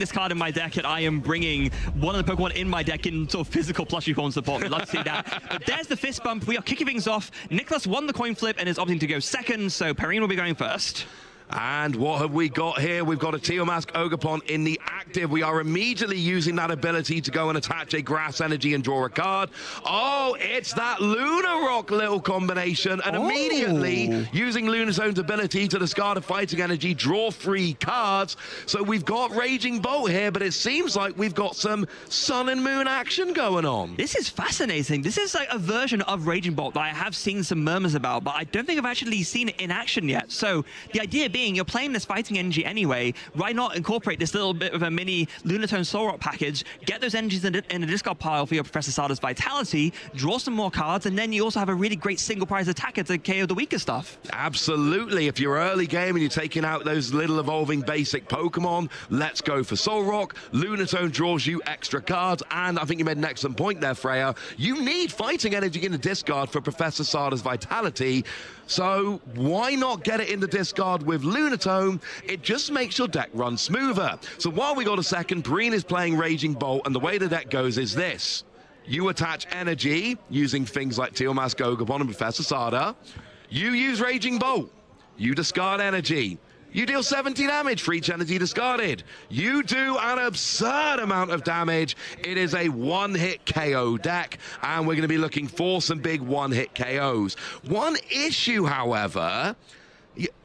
this card in my deck, and I am bringing one of the Pokemon in my deck in sort of physical plushie form support. We'd love to see that. But there's the fist bump. We are kicking things off. NIKLAS won the coin flip and is opting to go second, so PERRINE will be going first. And what have we got here? We've got a Teal'c Ogerpon in the active. We are immediately using that ability to go and attach a Grass Energy and draw a card. Oh, it's that Lunar Rock little combination. And immediately using Lunazone's ability to discard a Fighting Energy, draw 3 cards. So we've got Raging Bolt here, but it seems like we've got some Sun and Moon action going on. This is fascinating. This is like a version of Raging Bolt that I have seen some murmurs about, but I don't think I've actually seen it in action yet. So the idea being, you're playing this Fighting Energy anyway, why not incorporate this little bit of a mini Lunatone Soul Rock package, get those energies in a discard pile for your Professor Sada's Vitality, draw some more cards, and then you also have a really great single prize attacker to KO the weaker stuff. Absolutely. If you're early game and you're taking out those little evolving basic Pokemon, let's go for Soul Rock. Lunatone draws you extra cards, and I think you made an excellent point there, Freya. You need Fighting Energy in the discard for Professor Sada's Vitality, so why not get it in the discard with Lunatone? It just makes your deck run smoother. So while we got a second, PERRINE is playing Raging Bolt, and the way the deck goes is this. You attach energy using things like Teal'c Ogerpon and Professor Sada. You use Raging Bolt. You discard energy. You deal 70 damage for each energy discarded. You do an absurd amount of damage. It is a one-hit KO deck, and we're going to be looking for some big one-hit KOs. One issue, however,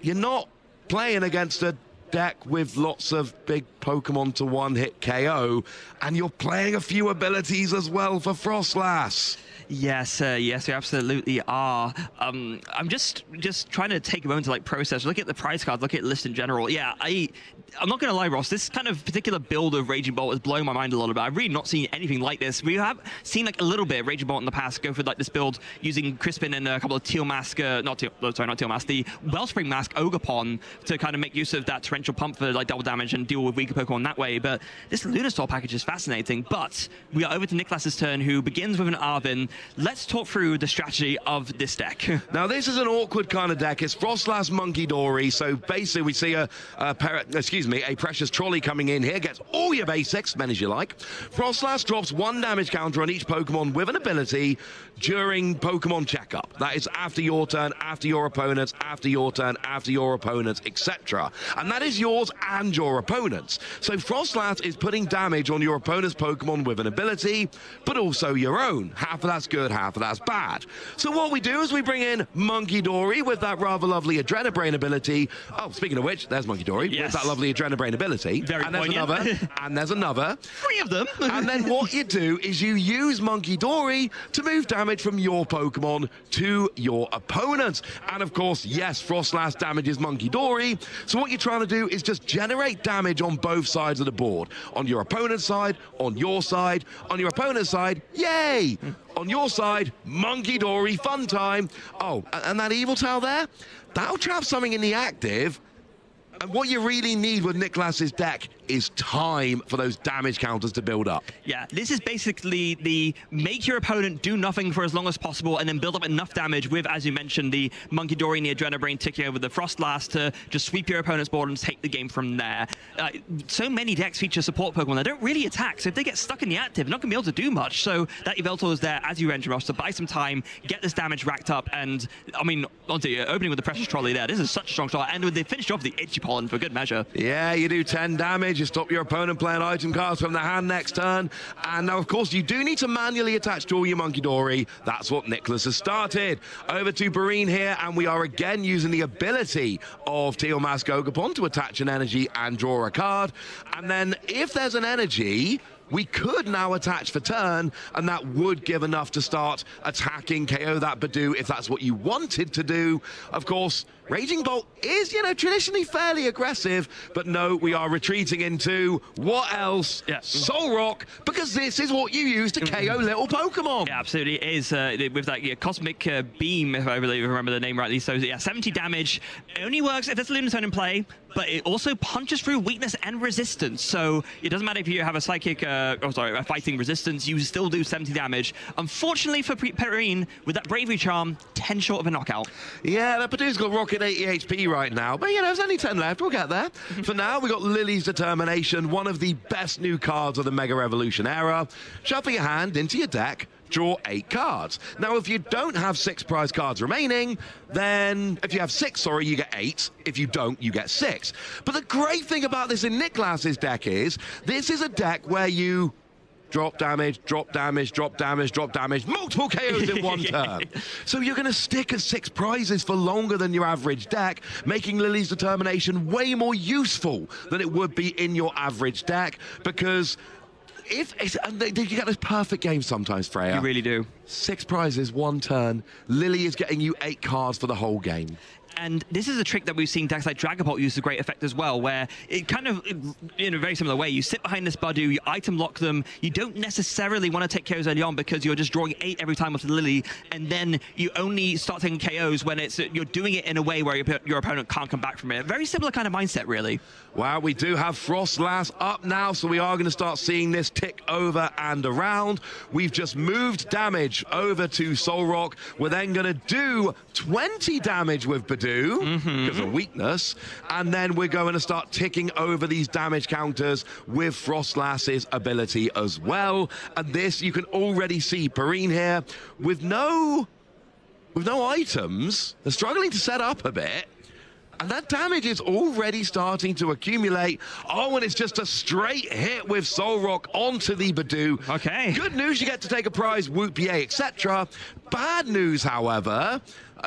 you're not playing against a deck with lots of big Pokemon to one-hit KO, and you're playing a few abilities as well for Frostlass. Yes, yes, we absolutely are. I'm just trying to take a moment to like process, look at the prize cards, look at list in general. Yeah, I'm not going to lie, Ross, this kind of particular build of Raging Bolt has blown my mind a little bit. I've really not seen anything like this. We have seen like a little bit of Raging Bolt in the past go for like this build using Crispin and a couple of not Teal'c, the Wellspring Mask Ogerpon to kind of make use of that Torrential Pump for like double damage and deal with weaker Pokemon that way. But this Lunasaur package is fascinating. But we are over to NIKLAS's turn, who begins with an Arvin. Let's talk through the strategy of this deck. Now, this is an awkward kind of deck. It's Frostlass Monkey Dory. So basically, we see a Precious Trolley coming in here. Gets all your basics, many as you like. Frostlass drops 1 damage counter on each Pokemon with an ability during Pokemon checkup. That is after your turn, after your opponent's, after your turn, after your opponent's, etc. And that is yours and your opponent's. So Frostlass is putting damage on your opponent's Pokemon with an ability, but also your own. Half of that's good, half of that's bad. So what we do is we bring in Monkey Dory with that rather lovely Adrenabrain ability. Oh, speaking of which, there's Monkey Dory with that lovely Adrenabrain ability. Very and there's another, and there's another. 3 of them. And then what you do is you use Monkey Dory to move damage from your Pokemon to your opponent. And of course, yes, Frostlass damages Monkey Dory. So what you're trying to do is just generate damage on both sides of the board. On your opponent's side, on your side. On your opponent's side, yay! On your side, Monkey Dory, fun time. Oh, and that Evil-Tail there, that'll trap something in the active. And what you really need with NIKLAS's deck is time for those damage counters to build up. Yeah, this is basically the make your opponent do nothing for as long as possible and then build up enough damage with, as you mentioned, the Monkey Dory and the Adrenabrain ticking over the Frostlass to just sweep your opponent's board and take the game from there. So many decks feature support Pokemon that don't really attack, so if they get stuck in the active, they're not going to be able to do much. So that Yveltal is there, as you mentioned, Ross, to buy some time, get this damage racked up, and, I mean, onto opening with the Precious Trolley there, this is such a strong shot, and with the finish off the Itchy Pollen for good measure. Yeah, you do 10 damage, you stop your opponent playing item cards from the hand next turn, and now, of course, you do need to manually attach to all your Monkey Dory. That's what NIKLAS has started. Over to PERRINE here, and we are again using the ability of Teal'c Ogerpon to attach an energy and draw a card, and then if there's an energy, we could now attach for turn, and that would give enough to start attacking, KO that Badoo if that's what you wanted to do. Of course, Raging Bolt is, you know, traditionally fairly aggressive, but no, we are retreating into what else? Yeah. Soul Rock, because this is what you use to KO little Pokemon. Yeah, absolutely. It is with that Cosmic Beam, if I really remember the name rightly. So yeah, 70 damage. It only works if there's Lunatone in play, but it also punches through weakness and resistance. So it doesn't matter if you have a Psychic fighting resistance, you still do 70 damage. Unfortunately for PERRINE, with that Bravery Charm, 10 short of a knockout. Yeah, that Badoo's got rocket 80 HP right now, but you know, there's only 10 left. We'll get there. For now, we got Lily's Determination, one of the best new cards of the Mega Revolution era. Shuffle your hand into your deck, draw 8 cards. Now, if you don't have 6 prize cards remaining, then if you have 6, sorry, you get 8. If you don't, you get 6. But the great thing about this in NIKLAS's deck is, this is a deck where you drop damage, drop damage, drop damage, drop damage, multiple KOs in one turn. So you're going to stick at 6 prizes for longer than your average deck, making Lily's Determination way more useful than it would be in your average deck, because you get this perfect game sometimes, Freya. You really do. 6 prizes, 1 turn. Lily is getting you 8 cards for the whole game. And this is a trick that we've seen decks like Dragapult use to great effect as well, where it kind of, in a very similar way, you sit behind this Badoo, you item lock them, you don't necessarily want to take KOs early on because you're just drawing 8 every time with the Lily, and then you only start taking KOs when you're doing it in a way where your opponent can't come back from it. Very similar kind of mindset, really. Wow, we do have Frostlass up now, so we are going to start seeing this tick over and around. We've just moved damage over to Solrock. We're then going to do 20 damage with Badoo, because of weakness, and then we're going to start ticking over these damage counters with Frostlass's ability as well. And this, you can already see PERRINE here with no items. They're struggling to set up a bit. And that damage is already starting to accumulate. Oh, and it's just a straight hit with Solrock onto the Badoo. Okay. Good news, you get to take a prize, Whoop Yay, etc. Bad news, however,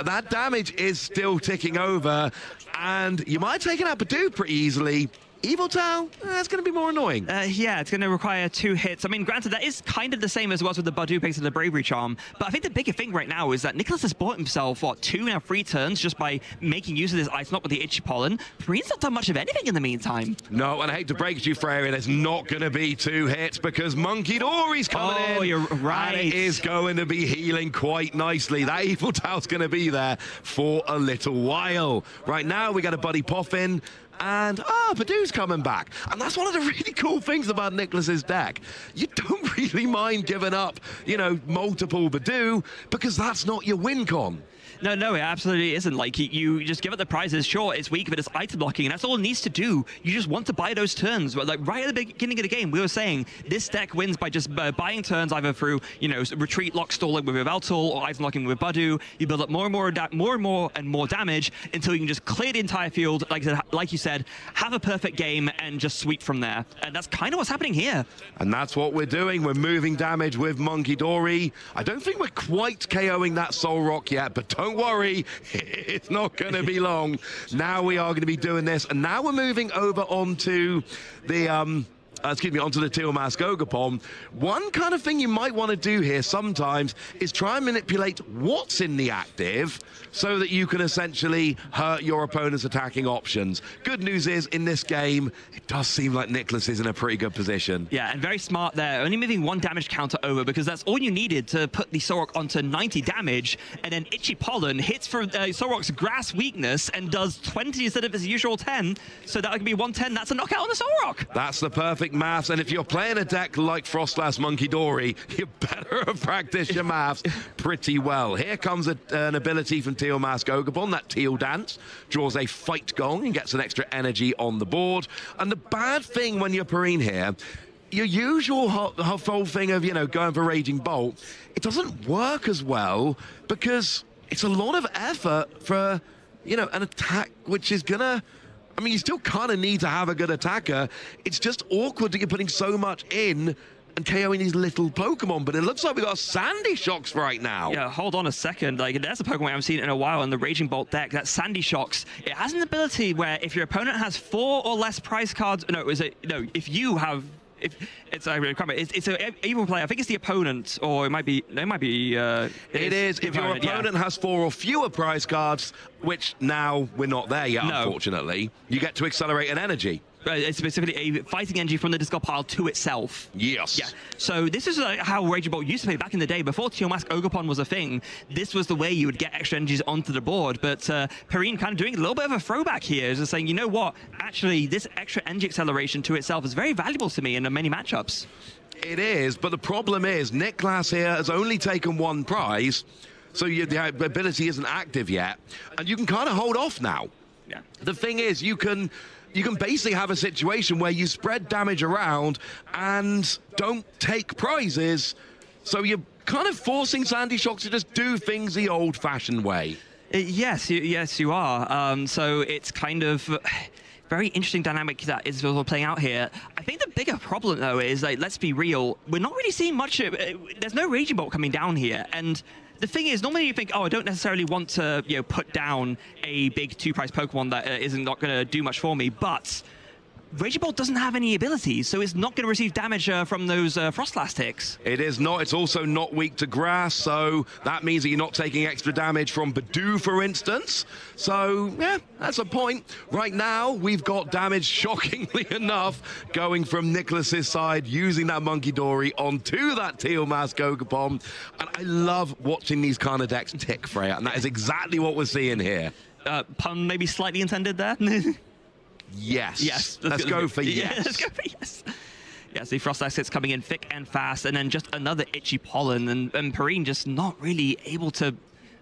that damage is still ticking over, and you might take out Badoo pretty easily. Evil Tao, that's going to be more annoying. Yeah, it's going to require 2 hits. I mean, granted, that is kind of the same as it was with the Badoo based on the Bravery Charm, but I think the bigger thing right now is that NIKLAS has bought himself, what, 2 now 3 turns just by making use of this Ice Knot with the Itchy Pollen. PERRINE's not done much of anything in the meantime. No, and I hate to break it to you, Freya, there's not going to be 2 hits because Monkey Dory's coming in. Oh, you're right. And it is going to be healing quite nicely. That Evil Tao's going to be there for a little while. Right now, we got a Buddy Poffin. And, Badoo's coming back. And that's one of the really cool things about NIKLAS's deck. You don't really mind giving up, you know, multiple Badoo, because that's not your win con. No, it absolutely isn't. Like, you just give it the prizes. Sure, it's weak, but it's item blocking, and that's all it needs to do. You just want to buy those turns. But like right at the beginning of the game, we were saying this deck wins by just buying turns either through, you know, retreat, lock, stalling with Yveltal, or item blocking with Badoo. You build up more and more damage until you can just clear the entire field, like you said, have a perfect game, and just sweep from there. And that's kind of what's happening here. And that's what we're doing. We're moving damage with Monkey Dory. I don't think we're quite KOing that Solrock yet, but don't worry, it's not going to be long. Now we are going to be doing this, and now we're moving over onto the onto the Teal Mask Ogopon. One kind of thing you might want to do here sometimes is try and manipulate what's in the active so that you can essentially hurt your opponent's attacking options. Good news is, in this game, it does seem like NIKLAS is in a pretty good position. Yeah, and very smart there. Only moving 1 damage counter over, because that's all you needed to put the Solrock onto 90 damage, and then Itchy Pollen hits for Solrock's grass weakness and does 20 instead of his usual 10. So that would be 110. That's a knockout on the Solrock. That's the perfect maths, and if you're playing a deck like Frostlass Monkey Dory, you better have practiced your maths pretty well. Here comes an ability from Teal Mask Ogopon, that Teal Dance, draws a Fight Gong and gets an extra energy on the board. And the bad thing when you're PERRINE here, your usual whole thing of, you know, going for Raging Bolt, it doesn't work as well because it's a lot of effort for, you know, an attack which is gonna, I mean, you still kind of need to have a good attacker. It's just awkward that you're putting so much in and KOing these little Pokemon, but it looks like we got Sandy Shocks right now. Yeah, hold on a second. Like, there's a Pokemon I haven't seen in a while in the Raging Bolt deck. That Sandy Shocks. It has an ability where if your opponent has 4 or less prize cards, if you have. It's an evil play. I think it's the opponent, or it might be. It is. If your opponent has 4 or fewer prize cards, which now we're not there yet, unfortunately, you get to accelerate an energy. Specifically a fighting energy from the discard pile to itself. Yes. Yeah. So this is how Raging Bolt used to play back in the day. Before Teal Mask Ogerpon was a thing, this was the way you would get extra energies onto the board. But PERRINE kind of doing a little bit of a throwback here, just saying, you know what? Actually, this extra energy acceleration to itself is very valuable to me in many matchups. It is, but the problem is NIKLAS here has only taken one prize, so the ability isn't active yet, and you can kind of hold off now. Yeah. The thing is, you can basically have a situation where you spread damage around and don't take prizes, so you're kind of forcing Sandy Shock to just do things the old-fashioned way. Yes, you are. So it's kind of very interesting dynamic that is playing out here. I think the bigger problem, though, is, like, let's be real, we're not really seeing much. There's no Raging Bolt coming down here, and the thing is, normally you think, oh, I don't necessarily want to, put down a big two-price Pokemon that isn't not going to do much for me, but Raging Bolt doesn't have any abilities, so it's not going to receive damage from those Frostlass ticks. It is not. It's also not weak to grass, so that means that you're not taking extra damage from Badoo, for instance. So, yeah, that's a point. Right now, we've got damage, shockingly enough, going from NIKLAS's side, using that Monkey Dory onto that Teal Mask Ogerpon. And I love watching these kind of decks tick, Freya, and that is exactly what we're seeing here. Pun maybe slightly intended there. Yes. Yes. Let's go for yes. Yeah, let's go for yes. Yes, the Frostlass hits coming in thick and fast, and then just another Itchy Pollen, and PERRINE just not really able to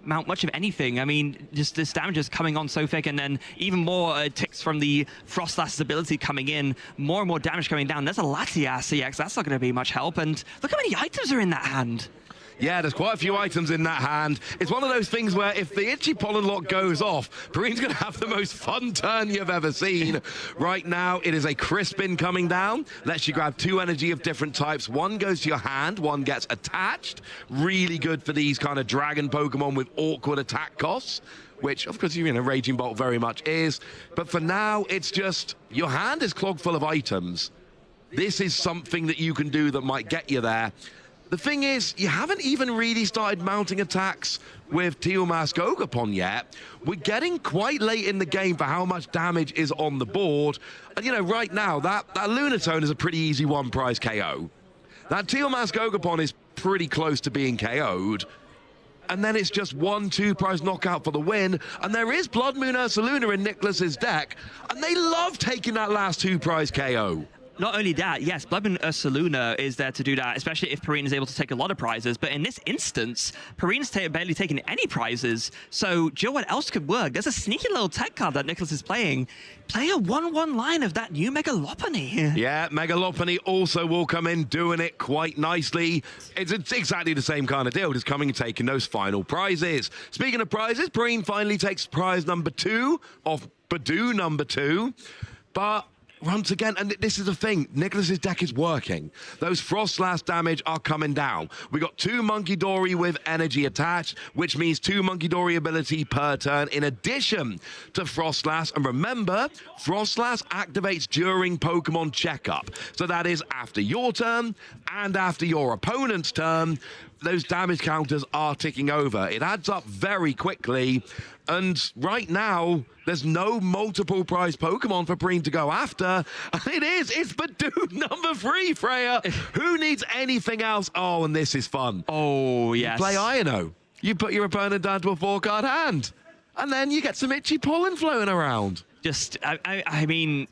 mount much of anything. I mean, just this damage is coming on so thick, and then even more ticks from the Frostlass's ability coming in, more and more damage coming down. There's a Latias EX, that's not going to be much help, and look how many items are in that hand. Yeah, there's quite a few items in that hand. It's one of those things where if the Itchy Pollen lock goes off, PERRINE's going to have the most fun turn you've ever seen. Right now, it is a Crispin coming down. Lets you grab 2 energy of different types. One goes to your hand, one gets attached. Really good for these kind of dragon Pokemon with awkward attack costs, which, of course, Raging Bolt very much is. But for now, it's just, your hand is clogged full of items. This is something that you can do that might get you there. The thing is, you haven't even really started mounting attacks with Teal Mask Ogerpon yet. We're getting quite late in the game for how much damage is on the board. And, right now, that Lunatone is a pretty easy one-prize KO. That Teal Mask Ogerpon is pretty close to being KO'd. And then it's just 1 2-prize knockout for the win. And there is Blood Moon Ursaluna in NIKLAS's deck. And they love taking that last 2-prize KO. Not only that, yes, Blood Moon Ursaluna is there to do that, especially if PERRINE is able to take a lot of prizes. But in this instance, PERRINE's barely taken any prizes. So, do you know what else could work? There's a sneaky little tech card that NIKLAS is playing. Play a 1/1 line of that new Mega Lopunny. Yeah, Mega Lopunny also will come in, doing it quite nicely. It's exactly the same kind of deal, just coming and taking those final prizes. Speaking of prizes, PERRINE finally takes prize number 2 of Badoo number 2. But once again, and this is the thing, NIKLAS's deck is working. Those Frostlass damage are coming down. We got 2 Monkey Dory with energy attached, which means 2 Monkey Dory ability per turn in addition to Frostlass. And remember, Frostlass activates during Pokemon checkup. So that is after your turn and after your opponent's turn. Those damage counters are ticking over. It adds up very quickly. And right now, there's no multiple prize Pokemon for PERRINE to go after. And it's Badoo number 3, Freya. Who needs anything else? Oh, and this is fun. Oh, yes. You play Iono. You put your opponent down to a 4-card hand. And then you get some Itchy Pollen floating around. Just, I mean,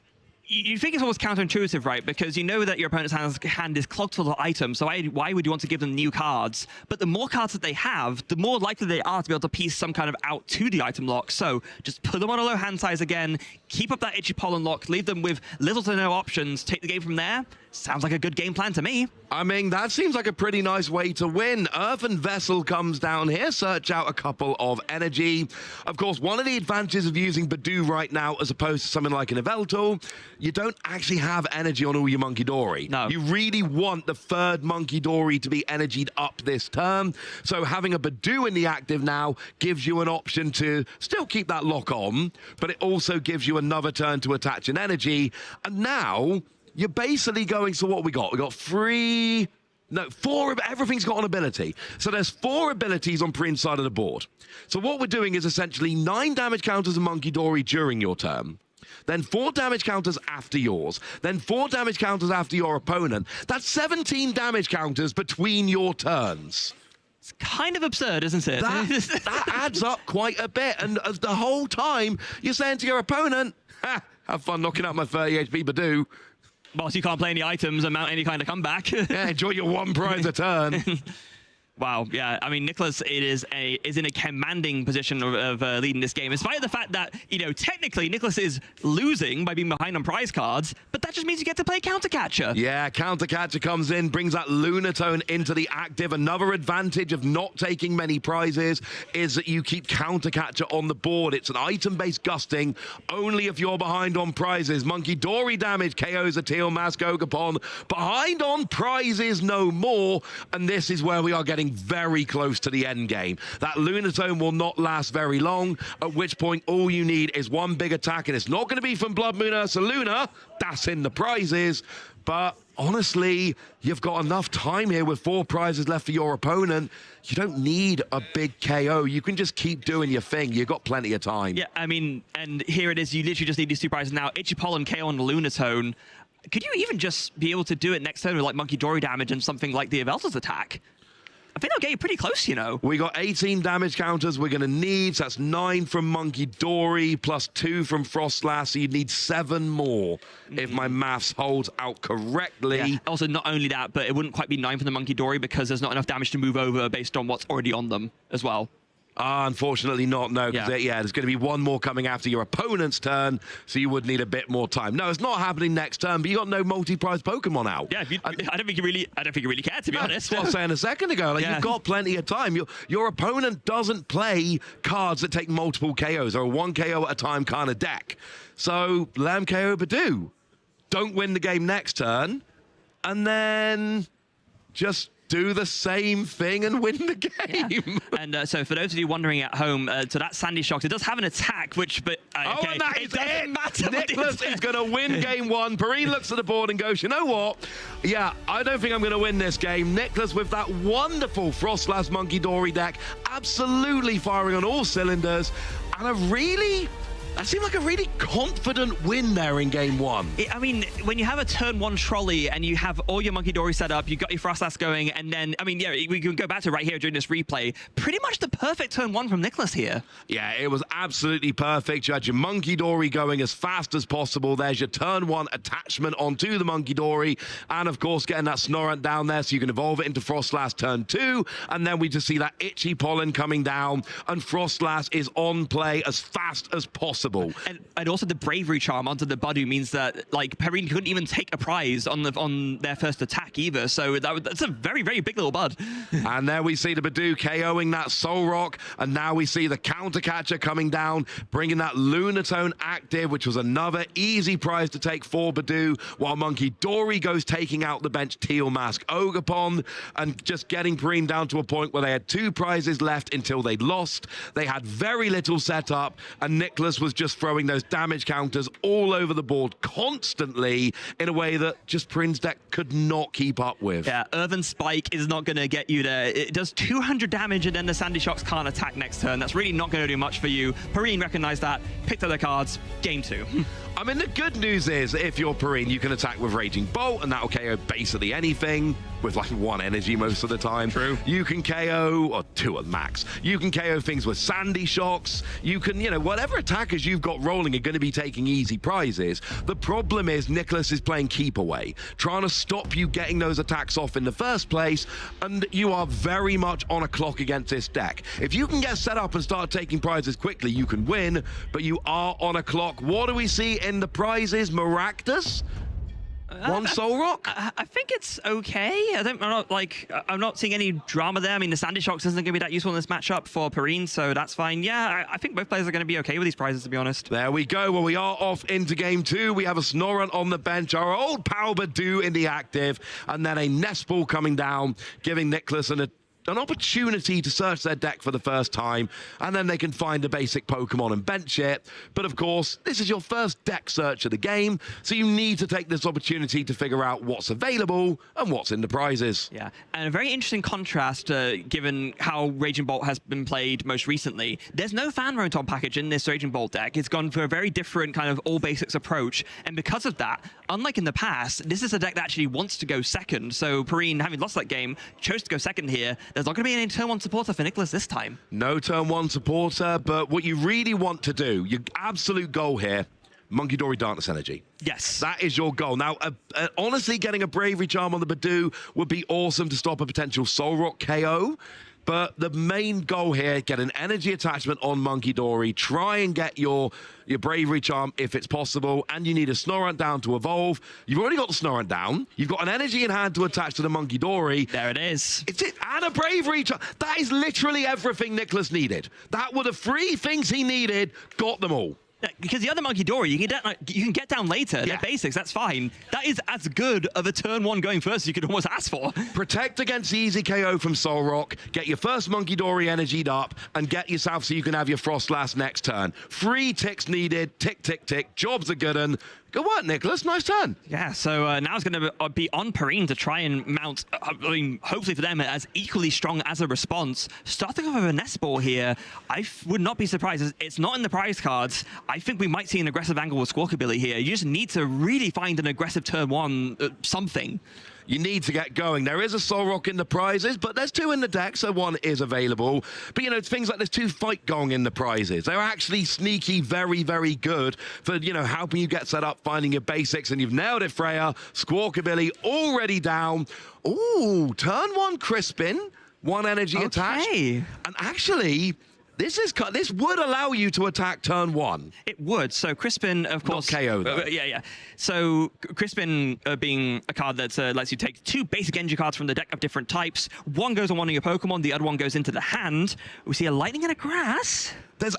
you think it's almost counterintuitive, right? Because you know that your opponent's hand is clogged full of items, so why would you want to give them new cards? But the more cards that they have, the more likely they are to be able to piece some kind of out to the item lock. So just put them on a low hand size again, keep up that Itchy Pollen lock, leave them with little to no options, take the game from there. Sounds like a good game plan to me. I mean, that seems like a pretty nice way to win. Earthen Vessel comes down here, search out a couple of energy. Of course, one of the advantages of using Badoo right now as opposed to something like an Yveltal, you don't actually have energy on all your Monkey Dory. No. You really want the 3rd Monkey Dory to be energied up this turn. So having a Badoo in the active now gives you an option to still keep that lock on, but it also gives you another turn to attach an energy. And now you're basically going, so what we got? We got 4, everything's got an ability. So there's 4 abilities on PERRINE's side of the board. So what we're doing is essentially 9 damage counters of Monkey Dory during your turn, then 4 damage counters after yours, then 4 damage counters after your opponent. That's 17 damage counters between your turns. It's kind of absurd, isn't it? That adds up quite a bit. And as the whole time, you're saying to your opponent, ha, have fun knocking out my 30 HP Badoo. Boss, you can't play any items and mount any kind of comeback. Yeah, enjoy your 1 prize a turn. Wow, yeah. I mean, NIKLAS is in a commanding position of leading this game, in spite of the fact that, you know, technically NIKLAS is losing by being behind on prize cards, but that just means you get to play Counter Catcher. Yeah, Counter Catcher comes in, brings that Lunatone into the active. Another advantage of not taking many prizes is that you keep Counter Catcher on the board. It's an item-based gusting, only if you're behind on prizes. Monkey Dory damage, KOs a Teal Mask Ogapon. Behind on prizes no more, and this is where we are getting very close to the end game. That Lunatone will not last very long, at which point all you need is 1 big attack, and it's not going to be from Blood Moon Ursa Luna. That's in the prizes. But honestly, you've got enough time here with 4 prizes left for your opponent. You don't need a big KO. You can just keep doing your thing. You've got plenty of time. Yeah, I mean, and here it is. You literally just need these 2 prizes now. Itchy Pollen, KO on the Lunatone. Could you even just be able to do it next turn with like Monkey Dory damage and something like the Yveltal's attack? I think they'll get you pretty close, you know. We got 18 damage counters we're going to need. So that's 9 from Monkey Dory plus 2 from Frostlass. So you'd need 7 more if my maths holds out correctly. Yeah. Also, not only that, but it wouldn't quite be 9 from the Monkey Dory because there's not enough damage to move over based on what's already on them as well. Unfortunately not, no, because there's going to be 1 more coming after your opponent's turn, so you would need a bit more time. No, it's not happening next turn, but you got no multi-prize Pokemon out. Yeah, I don't think you really care, to be honest. That's what I was saying a second ago. Like, you've got plenty of time. Your opponent doesn't play cards that take multiple KOs or a 1 KO at a time kind of deck. So, let him KO Badoo. Don't win the game next turn, and then just do the same thing and win the game. Yeah. And so for those of you wondering at home, so that Sandy Shocks, it does have an attack, which, but okay, and that it doesn't matter. NIKLAS is going to win game 1. PERRINE looks at the board and goes, you know what? Yeah, I don't think I'm going to win this game. NIKLAS with that wonderful Frostlass Monkey Dory deck, absolutely firing on all cylinders, and that seemed like a really confident win there in game 1. I mean, when you have a turn 1 trolley and you have all your Monkey Dory set up, you've got your Frostlass going, and then, I mean, yeah, we can go back to right here during this replay. Pretty much the perfect turn 1 from NIKLAS here. Yeah, it was absolutely perfect. You had your Monkey Dory going as fast as possible. There's your turn 1 attachment onto the Monkey Dory, and of course getting that Snorunt down there so you can evolve it into Frostlass turn 2, and then we just see that Itchy Pollen coming down, and Frostlass is on play as fast as possible. And also the Bravery Charm onto the Badoo means that, like, PERRINE couldn't even take a prize on their first attack either. So that's a very, very big little bud. And there we see the Badoo KOing that Solrock. And now we see the Counter Catcher coming down, bringing that Lunatone active, which was another easy prize to take for Badoo, while Monkey Dory goes taking out the bench Teal Mask Ogapon, and just getting PERRINE down to a point where they had 2 prizes left until they lost. They had very little setup, and NIKLAS was just throwing those damage counters all over the board constantly in a way that just PERRINE's deck could not keep up with. Yeah, Earthen Spike is not going to get you there. It does 200 damage, and then the Sandy Shocks can't attack next turn. That's really not going to do much for you. PERRINE recognized that, picked up their cards, game 2. I mean, the good news is, if you're PERRINE, you can attack with Raging Bolt, and that'll KO basically anything with like 1 energy most of the time. True. You can KO, or 2 at max. You can KO things with Sandy Shocks. You can, whatever attackers you've got rolling are going to be taking easy prizes. The problem is NIKLAS is playing keep away, trying to stop you getting those attacks off in the first place, and you are very much on a clock against this deck. If you can get set up and start taking prizes quickly, you can win, but you are on a clock. What do we see in the prizes? Maractus? 1 Solrock? I think it's okay. I'm not seeing any drama there. I mean, the Sandy Shocks isn't going to be that useful in this matchup for PERRINE, so that's fine. Yeah, I think both players are going to be okay with these prizes, to be honest. There we go. Well, we are off into game 2. We have a Snorunt on the bench, our old pal Badoo in the active, and then a Nest Ball coming down, giving NIKLAS an opportunity to search their deck for the first time, and then they can find a basic Pokemon and bench it. But of course, this is your first deck search of the game, so you need to take this opportunity to figure out what's available and what's in the prizes. Yeah, and a very interesting contrast given how Raging Bolt has been played most recently. There's no Fan Rotom package in this Raging Bolt deck. It's gone for a very different kind of all basics approach, and because of that, unlike in the past, this is a deck that actually wants to go second. So PERRINE, having lost that game, chose to go second here. There's not going to be any turn 1 supporter for NIKLAS this time. No turn 1 supporter, but what you really want to do, your absolute goal here, Monkey Dory Darkness Energy. Yes. That is your goal. Now, honestly, getting a Bravery Charm on the Badoo would be awesome to stop a potential Solrock KO. But the main goal here, get an energy attachment on Monkey Dory, try and get your Bravery Charm if it's possible, and you need a Snorunt down to evolve. You've already got the Snorunt down. You've got an energy in hand to attach to the Monkey Dory. There it is. It's it, and a Bravery Charm. That is literally everything NIKLAS needed. That were the 3 things he needed, got them all. Because the other Monkey Dory, you can get down later. Yeah. They're basics, that's fine. That is as good of a turn 1 going first as you could almost ask for. Protect against the easy KO from Solrock, get your first Monkey Dory energied up, and get yourself so you can have your Frostlass next turn. 3 ticks needed, tick, tick, tick. Job's a good one. Good work, NIKLAS. Nice turn. Yeah, so now it's going to be on PERRINE to try and mount, I mean, hopefully for them, as equally strong as a response. Starting off with a Nest Ball here, I would not be surprised. It's not in the prize cards. I think we might see an aggressive angle with Squawkabilly here. You just need to really find an aggressive turn 1 something. You need to get going. There is a Solrock in the prizes, but there's 2 in the deck, so 1 is available. But, you know, things like there's 2 Fight Gong in the prizes. They're actually sneaky, very, very good for, you know, helping you get set up, finding your basics, and you've nailed it, Freya. Squawkabilly already down. Ooh, turn 1 Crispin, 1 energy attached. And actually, this would allow you to attack turn 1. It would. So Crispin, of course. Not KO, though. Yeah. So Crispin being a card that lets you take 2 basic energy cards from the deck of different types. 1 goes on one of your Pokemon, the other one goes into the hand. We see a Lightning and a Grass. There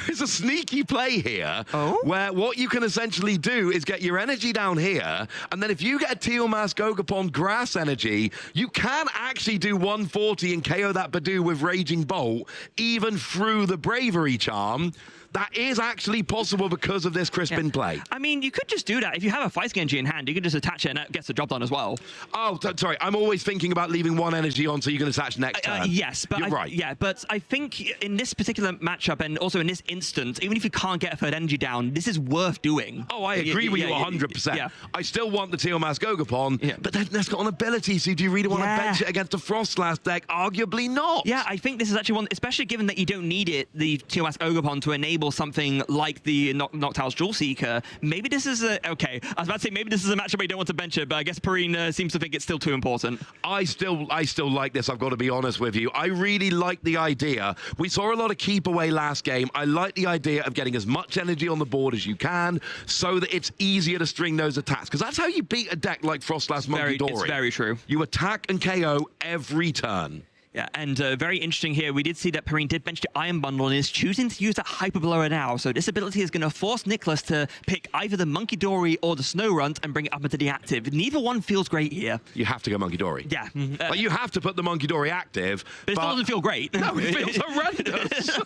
is a sneaky play here where what you can essentially do is get your energy down here, and then if you get a Teal'c Gogapon Grass energy, you can actually do 140 and KO that Badoo with Raging Bolt, even through the Bravery Charm. That is actually possible because of this Crispin play. I mean, you could just do that. If you have a Fighting Energy in hand, you can just attach it and that gets the job done as well. Oh, sorry. I'm always thinking about leaving 1 energy on so you can attach next turn. Yes, but you're right. Yeah, but I think in this particular matchup and also in this instance, even if you can't get a 3rd energy down, this is worth doing. Oh, I agree with you 100%. Yeah. I still want the Teal'c Gogapon, but then that's got an ability, so do you really want to bench it against a Frostlass deck? Arguably not. Yeah, I think this is actually one, especially given that you don't need it, the Teal'c Gogapon, to enable something like the Noctowl's Jewel Seeker. Maybe this is okay. I was about to say maybe this is a matchup where you don't want to bench it, but I guess PERRINE seems to think it's still too important. I still like this. I've got to be honest with you. I really like the idea. We saw a lot of keep away last game. I like the idea of getting as much energy on the board as you can, so that it's easier to string those attacks. Because that's how you beat a deck like Frostlass Monkey Dory. It's very true. You attack and KO every turn. Yeah, and very interesting here, we did see that PERRINE did bench the Iron Bundle and is choosing to use that Hyper Blower now. So this ability is going to force NIKLAS to pick either the Monkey Dory or the Snorunt and bring it up into the active. Neither one feels great here. You have to go Monkey Dory. Yeah. Like, you have to put the Monkey Dory active. But it still doesn't feel great. No, it feels horrendous.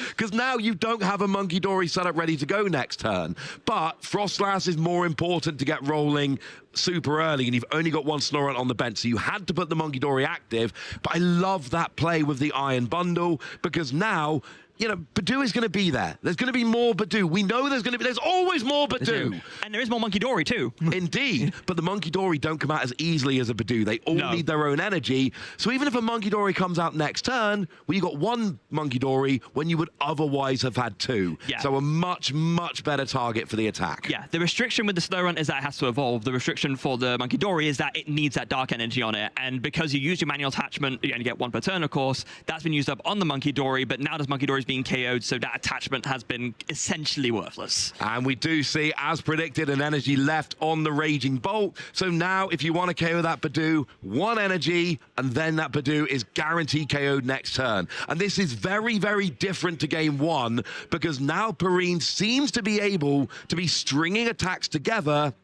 Because now you don't have a Monkey Dory set up ready to go next turn. But Frostlass is more important to get rolling super early, and you've only got 1 Snorunt on the bench, so you had to put the Monkey Dory active. But I love that play with the Iron Bundle, because now, you know, Badoo is going to be there. There's going to be more Badoo. We know there's always more Badoo. And there is more Monkey Dory too. Indeed. But the Monkey Dory don't come out as easily as a Badoo. They all need their own energy. So even if a Monkey Dory comes out next turn, well, you got 1 Monkey Dory when you would otherwise have had 2. Yeah. So a much, much better target for the attack. Yeah, the restriction with the Snorunt is that it has to evolve. The restriction for the Monkey Dory is that it needs that dark energy on it. And because you use your manual attachment, you only get 1 per turn, of course. That's been used up on the Monkey Dory, but now this Monkey Dory is being KO'd, so that attachment has been essentially worthless. And we do see, as predicted, an energy left on the Raging Bolt. So now, if you want to KO that Badoo, 1 energy, and then that Badoo is guaranteed KO'd next turn. And this is very, very different to game 1, because now PERRINE seems to be able to be stringing attacks together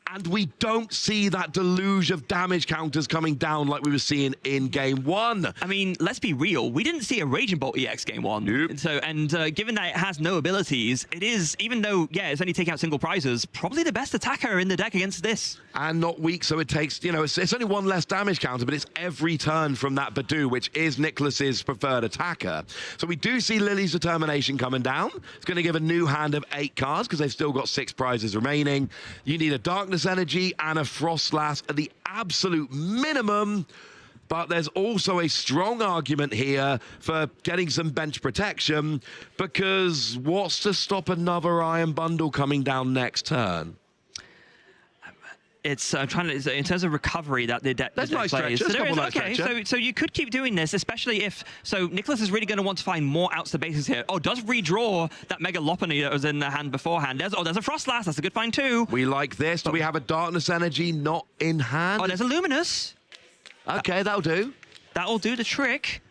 And we don't see that deluge of damage counters coming down like we were seeing in Game 1. I mean, let's be real. We didn't see a Raging Bolt EX Game 1. Nope. So, and given that it has no abilities, it is, even though, yeah, it's only taking out single prizes, probably the best attacker in the deck against this. And not weak, so it takes, you know, it's only one less damage counter, but it's every turn from that Badoo, which is NIKLAS's preferred attacker. So we do see Lily's Determination coming down. It's going to give a new hand of 8 cards because they've still got 6 prizes remaining. You need a Darkness Energy and a Frostlass at the absolute minimum. But there's also a strong argument here for getting some bench protection, because what's to stop another Iron Bundle coming down next turn? It's trying to, in terms of recovery that the deck plays. Stretchers, So there is, nice okay, stretcher. so you could keep doing this, especially if, so NIKLAS is really going to want to find more outs to bases here. Oh, does redraw that Mega Lopunny that was in the hand beforehand. There's a Frostlass, that's a good find too. We like this. Do we have a Darkness Energy not in hand? Oh, there's a Luminous. Okay, that'll do. That'll do the trick.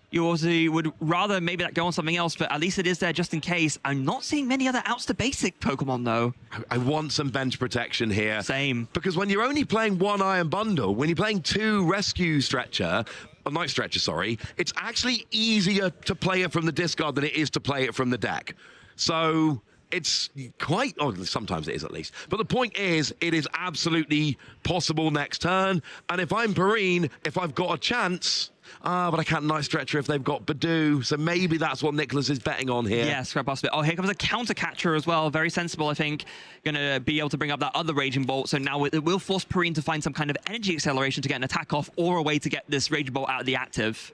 You obviously would rather maybe that go on something else, but at least it is there just in case. I'm not seeing many other outs to basic Pokemon, though. I want some bench protection here. Same. Because when you're only playing 1 Iron Bundle, when you're playing 2 Rescue Stretcher, Night Stretcher, sorry, it's actually easier to play it from the discard than it is to play it from the deck. So it's quite, oh, sometimes it is at least. But the point is, it is absolutely possible next turn. And if I'm PERRINE, if I've got a chance, but I can't Night Stretcher if they've got Badoo. So maybe that's what NIKLAS is betting on here. Yes, quite possibly. Oh, here comes a counter catcher as well. Very sensible, I think. Going to be able to bring up that other Raging Bolt. So now it will force PERRINE to find some kind of energy acceleration to get an attack off, or a way to get this Raging Bolt out of the active.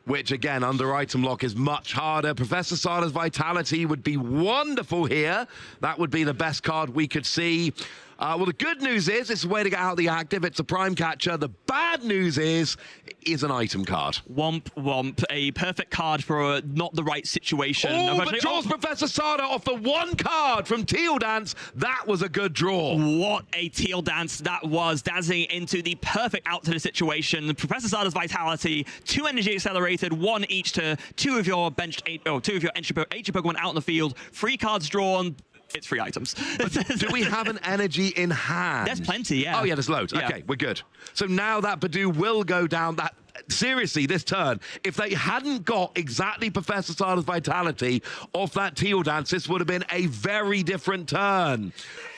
Which, again, under item lock is much harder. Professor Sada's Vitality would be wonderful here. That would be the best card we could see. Well, the good news is it's a way to get out of the active. It's a prime catcher. The bad news is it is an item card. Womp, womp. A perfect card for not the right situation. Oh, but draws Professor Sada off the 1 card from Teal Dance. That was a good draw. What a Teal Dance that was. Dancing into the perfect out to the situation. Professor Sada's Vitality, 2 energy accelerated, 1 each to 2 of your benched, 2 of your entry Pokemon out in the field. 3 cards drawn. It's 3 items. But do we have an energy in hand? There's plenty, yeah. Oh, yeah, there's loads. Yeah. Okay, we're good. So now that Badoo will go down that... Seriously, this turn, if they hadn't got exactly Professor Sada's Vitality off that Teal Dance, this would have been a very different turn.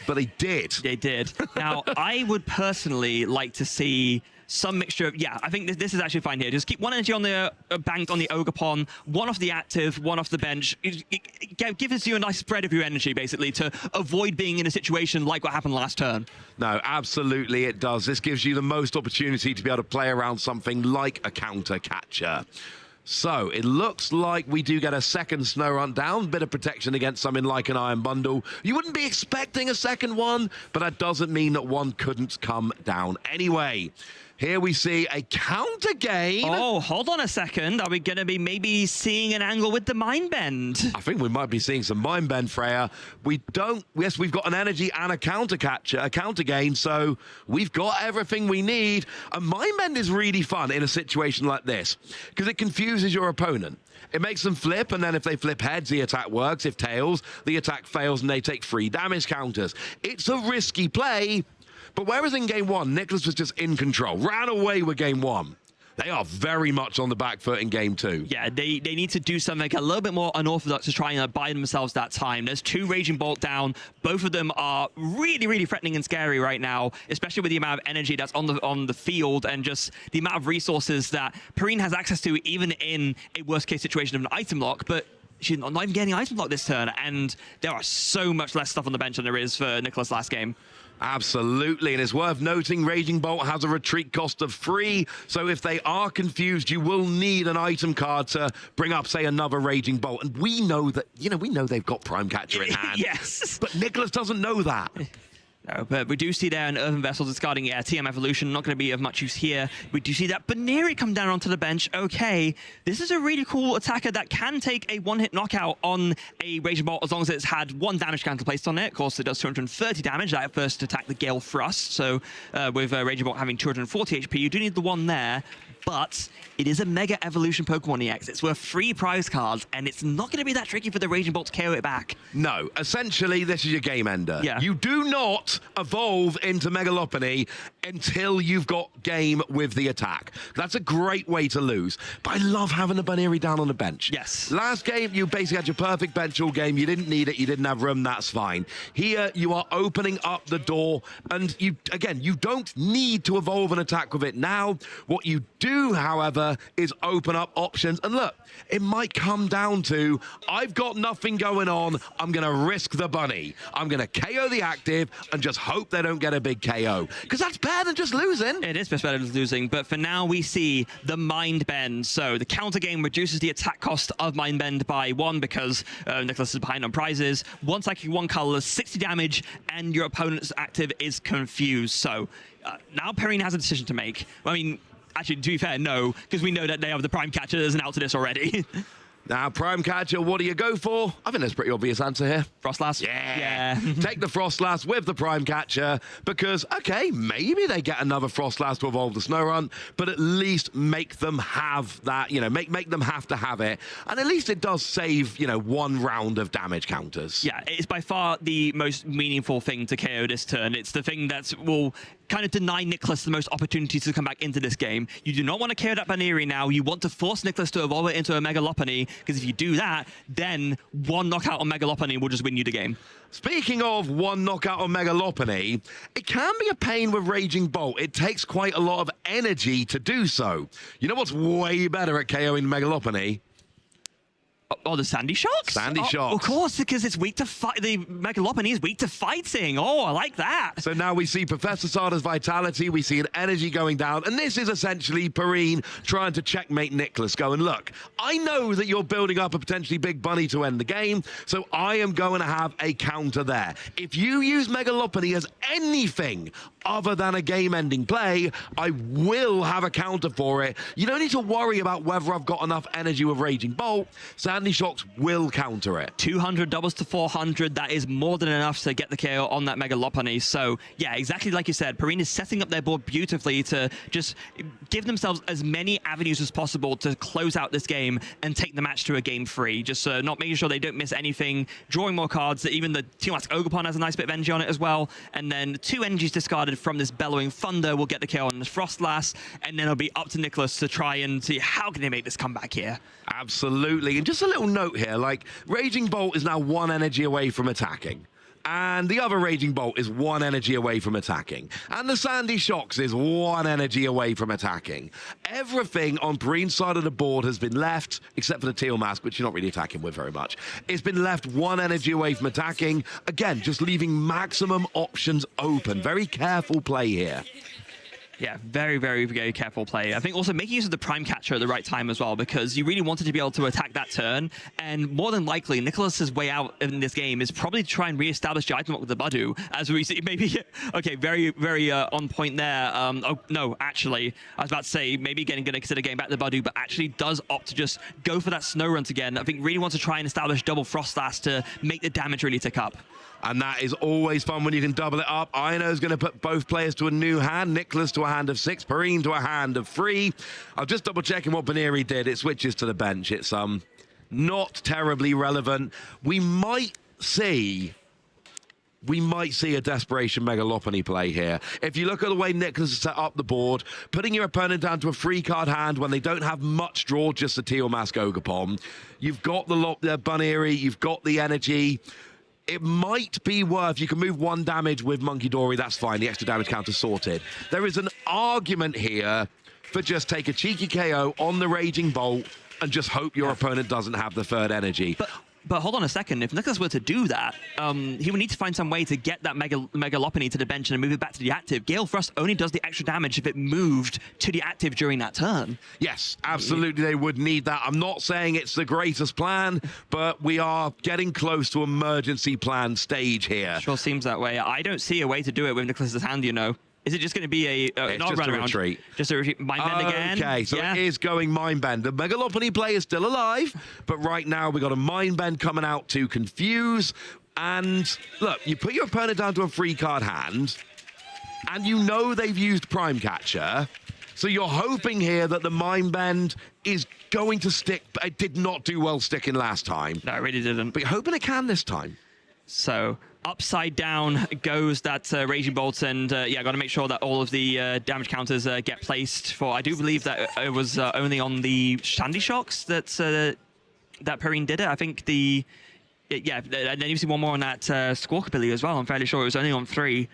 But they did. They did. Now, I would personally like to see some mixture of, yeah, I think this is actually fine here. Just keep 1 energy on the banked on the Ogerpon, 1 off the active, 1 off the bench. It gives you a nice spread of your energy, basically, to avoid being in a situation like what happened last turn. No, absolutely it does. This gives you the most opportunity to be able to play around something like a counter catcher. So it looks like we do get a second Snow Runt down, bit of protection against something like an Iron Bundle. You wouldn't be expecting a second one, but that doesn't mean that one couldn't come down anyway. Here we see a counter gain. Oh, hold on a second. Are we going to be maybe seeing an angle with the Mind Bend? I think we might be seeing some Mind Bend, Freya. We don't... Yes, we've got an energy and a counter catcher, a counter gain, so we've got everything we need. A Mind Bend is really fun in a situation like this, because it confuses your opponent. It makes them flip, and then if they flip heads, the attack works. If tails, the attack fails, and they take 3 damage counters. It's a risky play. But whereas in Game 1, NIKLAS was just in control, ran away with Game 1. They are very much on the back foot in Game 2. Yeah, they need to do something a little bit more unorthodox to try and buy themselves that time. There's 2 Raging Bolt down. Both of them are really, really threatening and scary right now, especially with the amount of energy that's on the field and just the amount of resources that PERRINE has access to, even in a worst-case situation of an item lock. But she's not even getting item lock this turn, and there are so much less stuff on the bench than there is for NIKLAS last game. Absolutely, and it's worth noting Raging Bolt has a retreat cost of 3, so if they are confused, you will need an item card to bring up, say, another Raging Bolt. And we know that, you know, we know they've got Prime Catcher in hand. Yes. But NIKLAS doesn't know that. No, but we do see there an Earthen Vessel discarding TM Evolution, not going to be of much use here. We do see that Baneri come down onto the bench. Okay, this is a really cool attacker that can take a 1-hit knockout on a Raging Bolt as long as it's had 1 damage counter placed on it. Of course, it does 230 damage. That first attack, the Gale Thrust. So with Raging Bolt having 240 HP, you do need the 1 there. but it is a Mega Evolution Pokemon EX. It's worth 3 prize cards, and it's not going to be that tricky for the Raging Bolt to KO it back. No, essentially, this is your game ender. Yeah. You do not evolve into Megalopony until you've got game with the attack. That's a great way to lose. But I love having the Baneri down on the bench. Yes. Last game, you basically had your perfect bench all game. You didn't need it. You didn't have room. That's fine. Here, you are opening up the door. And you don't need to evolve an attack with it now. What you do, however, is open up options. And look, it might come down to, I've got nothing going on. I'm going to risk the bunny. I'm going to KO the active and just hope they don't get a big KO. Because that's better than just losing. It is better than losing, but for now we see the Mind Bend. So the counter game reduces the attack cost of Mind Bend by 1 because NIKLAS is behind on prizes. 1 psychic, 1 colorless, 60 damage, and your opponent's active is confused. So now PERRINE has a decision to make. I mean, actually, to be fair, no, because we know that they have the Prime Catcher as an out to this already. Now, Prime Catcher, what do you go for? I think there's a pretty obvious answer here. Frostlass? Yeah. Take the Frostlass with the Prime Catcher because, okay, maybe they get another Frostlass to evolve the Snorunt, but at least make them have that, you know, make them have to have it. And at least it does save, you know, 1 round of damage counters. Yeah, it's by far the most meaningful thing to KO this turn. It's the thing that will kind of deny NIKLAS the most opportunities to come back into this game. You do not want to KO that Baneri now. You want to force NIKLAS to evolve it into a Megalopony, because if you do that, then 1 knockout on Megalopony will just win you the game. Speaking of 1 knockout on Megalopony, it can be a pain with Raging Bolt. It takes quite a lot of energy to do so. You know what's way better at KOing Megalopony? Oh, the Sandy Shocks? Sandy Shocks. Of course, because it's weak to fight. The Megalopony is weak to fighting. Oh, I like that. So now we see Professor Sada's Vitality, we see an energy going down, and this is essentially PERRINE trying to checkmate NIKLAS, going, look, I know that you're building up a potentially big bunny to end the game, so I am going to have a counter there. If you use Megalopony as anything other than a game-ending play, I will have a counter for it. You don't need to worry about whether I've got enough energy with Raging Bolt. Sandy Shocks will counter it. 200 doubles to 400. That is more than enough to get the KO on that Megalopony. So, yeah, exactly like you said, PERRINE is setting up their board beautifully to just give themselves as many avenues as possible to close out this game and take the match to a game 3. Just not making sure they don't miss anything, drawing more cards. Even the Team-Mask Ogerpon has a nice bit of energy on it as well. And then 2 energies discarded from this Bellowing Thunder will get the KO on this Frostlass. And then it'll be up to NIKLAS to try and see how can they make this comeback here. Absolutely. And just a little note here, like, Raging Bolt is now 1 energy away from attacking. And the other Raging Bolt is 1 energy away from attacking. And the Sandy Shocks is 1 energy away from attacking. Everything on PERRINE's side of the board has been left, except for the Teal-Mask, which you're not really attacking with very much. It's been left 1 energy away from attacking. Again, just leaving maximum options open. Very careful play here. Yeah, very, very, very careful play. I think also making use of the Prime Catcher at the right time as well, because you really wanted to be able to attack that turn. And more than likely, NIKLAS's way out in this game is probably to try and reestablish the item lock with the Badu, as we see. Maybe, okay, very, very on point there. Oh, no, actually, I was about to say, maybe again going to consider getting back the Badu, but actually does opt to just go for that Snorunt again. I think really wants to try and establish double Frostlass to make the damage really tick up. And that is always fun when you can double it up. Ino's going to put both players to a new hand. NIKLAS to a hand of 6. PERRINE to a hand of 3. I'm just double-checking what Baneri did. It switches to the bench. It's not terribly relevant. We might see a Desperation Megalopony play here. If you look at the way NIKLAS has set up the board, putting your opponent down to a 3-card hand when they don't have much draw, just a Teal-Mask Ogerpon. You've got the Baneri, you've got the energy. It might be worth, you can move 1 damage with Monkey Dory, that's fine, the extra damage counter sorted. There is an argument here for just take a cheeky KO on the Raging Bolt and just hope your opponent doesn't have the 3rd energy. But hold on a second. If NIKLAS were to do that, he would need to find some way to get that Megalopony to the bench and move it back to the active. Gale Thrust only does the extra damage if it moved to the active during that turn. Yes, absolutely, they would need that. I'm not saying it's the greatest plan, but we are getting close to emergency plan stage here. Sure seems that way. I don't see a way to do it with NIKLAS's hand, you know. Is it just going to be a not just a retreat? Just a retreat. Mind Bend again? Okay, so it is going Mind Bend. The Megalopony play is still alive, but right now we've got a Mind Bend coming out to confuse. And look, you put your opponent down to a 3-card hand, and you know they've used Prime Catcher. So you're hoping here that the Mind Bend is going to stick. It did not do well sticking last time. No, it really didn't. But you're hoping it can this time. So upside down goes that Raging Bolt, and yeah, got to make sure that all of the damage counters get placed for. I do believe that it was only on the Shandy Shocks that that PERRINE did it. I think yeah, and then you see one more on that Squawkabilly as well. I'm fairly sure it was only on 3.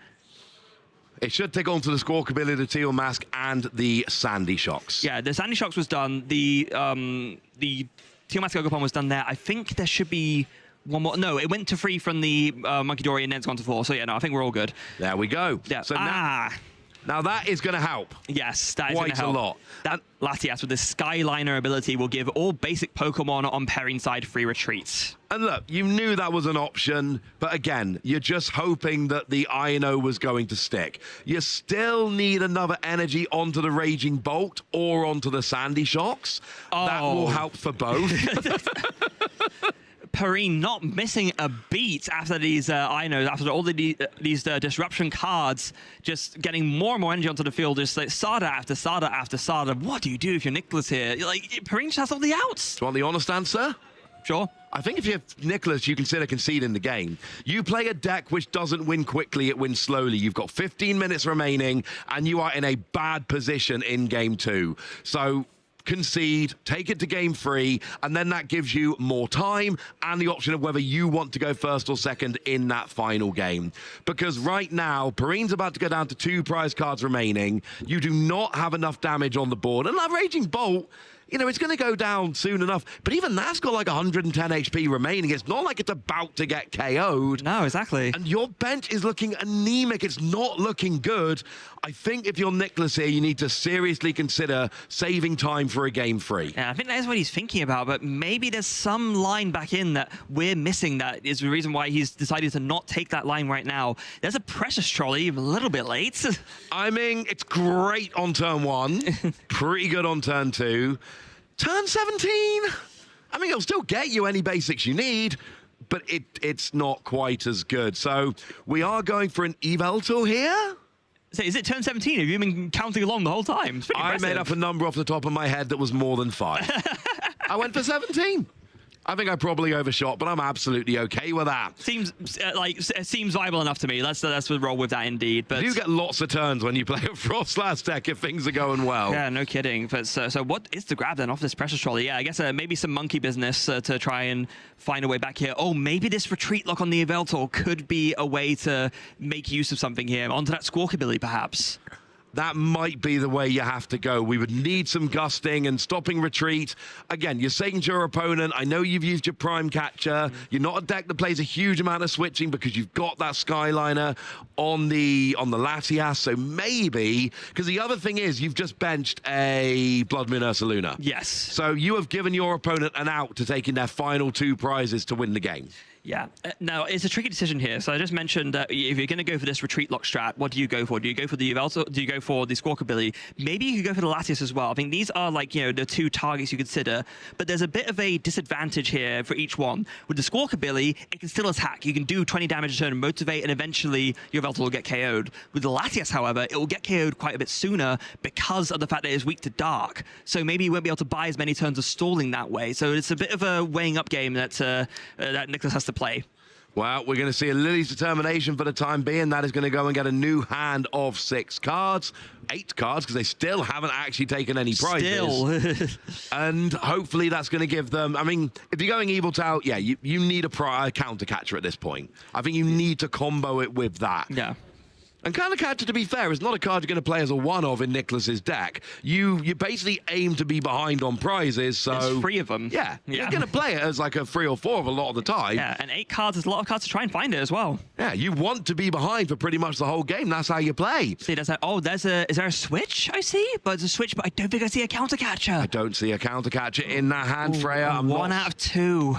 It should take on to the Squawkabilly, the Teal Mask, and the Sandy Shocks. Yeah, the Sandy Shocks was done. The Teal Mask Ogopon was done there. I think there should be one more. No, it went to 3 from the Monkey Dory, and then it's gone to 4. So yeah, no, I think we're all good. There we go. Yeah. So now that is going to help. Yes, that is going to help. Quite a lot. That Latias with the Skyliner ability will give all basic Pokemon on PERRINE side free retreats. And look, you knew that was an option, but again, you're just hoping that the INO was going to stick. You still need another energy onto the Raging Bolt or onto the Sandy Shocks. Oh. That will help for both. PERRINE not missing a beat after these INOs, after all these disruption cards, just getting more and more energy onto the field, just like Sada after Sada after Sada. What do you do if you're NIKLAS here? Like, PERRINE just has all the outs. Do you want the honest answer? Sure. I think if you're NIKLAS, you consider conceding the game. You play a deck which doesn't win quickly, it wins slowly. You've got 15 minutes remaining, and you are in a bad position in game 2. So concede, take it to game 3, and then that gives you more time and the option of whether you want to go first or second in that final game. Because right now, PERRINE's about to go down to 2 prize cards remaining. You do not have enough damage on the board. And that Raging Bolt, you know, it's going to go down soon enough. But even that's got like 110 HP remaining. It's not like it's about to get KO'd. No, exactly. And your bench is looking anemic. It's not looking good. I think if you're NIKLAS here, you need to seriously consider saving time for a game 3. Yeah, I think that is what he's thinking about, but maybe there's some line back in that we're missing that is the reason why he's decided to not take that line right now. There's a Precious Trolley, a little bit late. I mean, it's great on turn 1, pretty good on turn 2. Turn 17, I mean, it'll still get you any basics you need, but it's not quite as good. So we are going for an Yveltal here. So is it turn 17? Have you been counting along the whole time? It's pretty impressive. I made up a number off the top of my head that was more than 5. I went for 17. I think I probably overshot, but I'm absolutely okay with that. Seems seems viable enough to me. Let's roll with that indeed. But you get lots of turns when you play a Frostlass deck if things are going well. Yeah, no kidding. But so what is the grab then off this Precious Trolley? Yeah, I guess maybe some monkey business to try and find a way back here. Oh, maybe this retreat lock on the Yveltal could be a way to make use of something here. Onto that Squawkabilly, perhaps. That might be the way you have to go. We would need some gusting and stopping retreat. Again, you're saying to your opponent, I know you've used your Prime Catcher. You're not a deck that plays a huge amount of switching because you've got that Skyliner on the Latias. So maybe, because the other thing is you've just benched a Blood Moon Ursaluna. Yes. So you have given your opponent an out to take in their final 2 prizes to win the game. Yeah. Now, it's a tricky decision here. So I just mentioned that if you're going to go for this retreat lock strat, what do you go for? Do you go for the Yveltal? Do you go for the Squawkabilly? Maybe you could go for the Latias as well. I think these are like, you know, the 2 targets you consider, but there's a bit of a disadvantage here for each one. With the Squawkabilly, it can still attack. You can do 20 damage a turn, motivate, and eventually your Yveltal will get KO'd. With the Latias, however, it will get KO'd quite a bit sooner because of the fact that it's weak to Dark. So maybe you won't be able to buy as many turns of stalling that way. So it's a bit of a weighing up game that that NIKLAS has to play. Well, we're going to see a Lily's Determination for the time being. That is going to go and get a new hand of 6 cards. 8 cards, because they still haven't actually taken any prizes. Still. And hopefully that's going to give them... I mean, if you're going Yveltal, yeah, you need a counter catcher at this point. I think you need to combo it with that. Yeah. And Counter Catcher, to be fair, is not a card you're going to play as a one-of in NIKLAS's deck. You basically aim to be behind on prizes, so... There's 3 of them. Yeah. You're going to play it as like a 3 or 4 of a lot of the time. Yeah, and 8 cards is a lot of cards to try and find it as well. Yeah, you want to be behind for pretty much the whole game. That's how you play. See, is there a switch? I see, but it's a switch, but I don't think I see a Counter Catcher. I don't see a Counter Catcher in that hand, Freya. I'm 1 out of 2.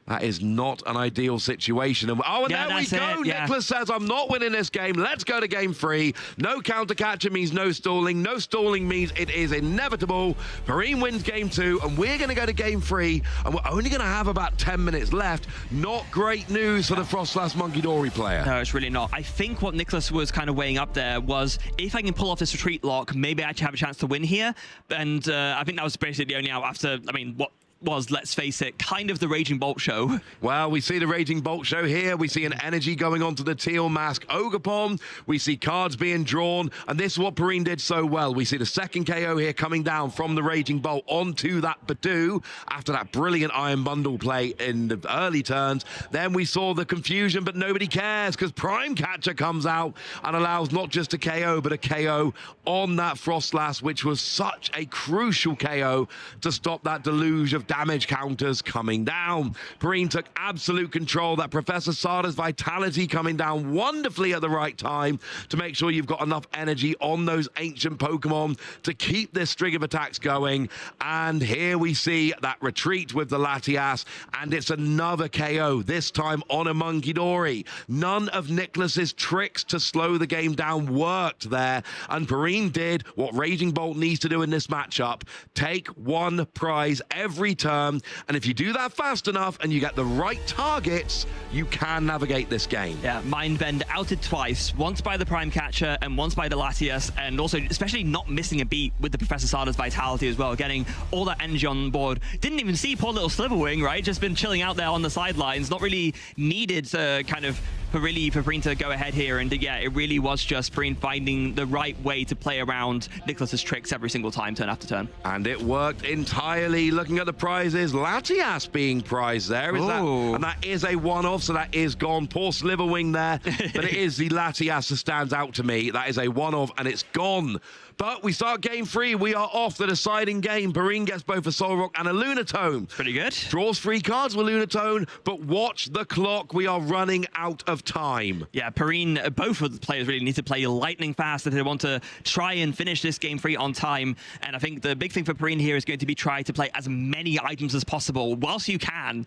That is not an ideal situation. And, there we go. NIKLAS says, I'm not winning this game. Let's go to game 3. No counter catcher means no stalling. No stalling means it is inevitable. PERRINE wins game 2, and we're going to go to game 3, and we're only going to have about 10 minutes left. Not great news for the Frostlass Monkey player. No, it's really not. I think what NIKLAS was kind of weighing up there was, if I can pull off this retreat lock, maybe I actually have a chance to win here. And I think that was basically the only out after, I mean, what was, let's face it, kind of the Raging Bolt show. Well, we see the Raging Bolt show here. We see an energy going onto the teal mask Ogerpon. We see cards being drawn, and this is what PERRINE did so well. We see the second KO here coming down from the Raging Bolt onto that Badoo after that brilliant Iron Bundle play in the early turns. Then we saw the confusion, but nobody cares because Prime Catcher comes out and allows not just a KO, but a KO on that Frostlass, which was such a crucial KO to stop that deluge of damage counters coming down. PERRINE took absolute control. That Professor Sada's Vitality coming down wonderfully at the right time to make sure you've got enough energy on those ancient Pokemon to keep this string of attacks going. And here we see that retreat with the Latias, and it's another KO, this time on a Monkidori. None of NIKLAS's tricks to slow the game down worked there, and PERRINE did what Raging Bolt needs to do in this matchup: take one prize every turn, and if you do that fast enough and you get the right targets, you can navigate this game. Yeah, Mind Bend outed twice, once by the Prime Catcher and once by the Latias, and also especially not missing a beat with the Professor Sada's Vitality as well, getting all that energy on board. Didn't even see poor little Sliverwing, right? Just been chilling out there on the sidelines, not really needed to kind of for PERRINE to go ahead here. And yeah, it really was just PERRINE finding the right way to play around NIKLAS's tricks every single time, turn after turn. And it worked entirely. Looking at the prizes, Latias being prized there. And that is a one-off, so that is gone. Poor Sliverwing there. But it is the Latias that stands out to me. That is a one-off, and it's gone. But we start game 3. We are off the deciding game. PERRINE gets both a Solrock and a Lunatone. Pretty good. Draws 3 cards with Lunatone, but watch the clock. We are running out of time. Yeah, PERRINE, both of the players really need to play lightning fast if they want to try and finish this game 3 on time. And I think the big thing for PERRINE here is going to be try to play as many items as possible whilst you can.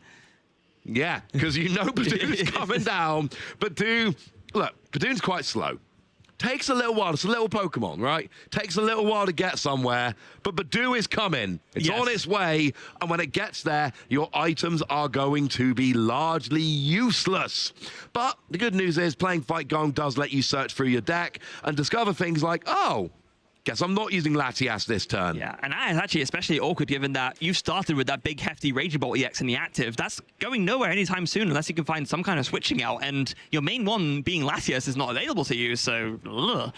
Yeah, because you know Badoo's coming down. Look, Badoo's quite slow. Takes a little while. It's a little Pokemon, right? Takes a little while to get somewhere, but Badoo is coming. It's on its way, and when it gets there, your items are going to be largely useless. But the good news is playing Fight Gong does let you search through your deck and discover things like, oh, guess I'm not using Latias this turn. Yeah, and that is actually especially awkward given that you started with that big hefty Raging Bolt EX in the active. That's going nowhere anytime soon unless you can find some kind of switching out, and your main one being Latias is not available to you, so ugh.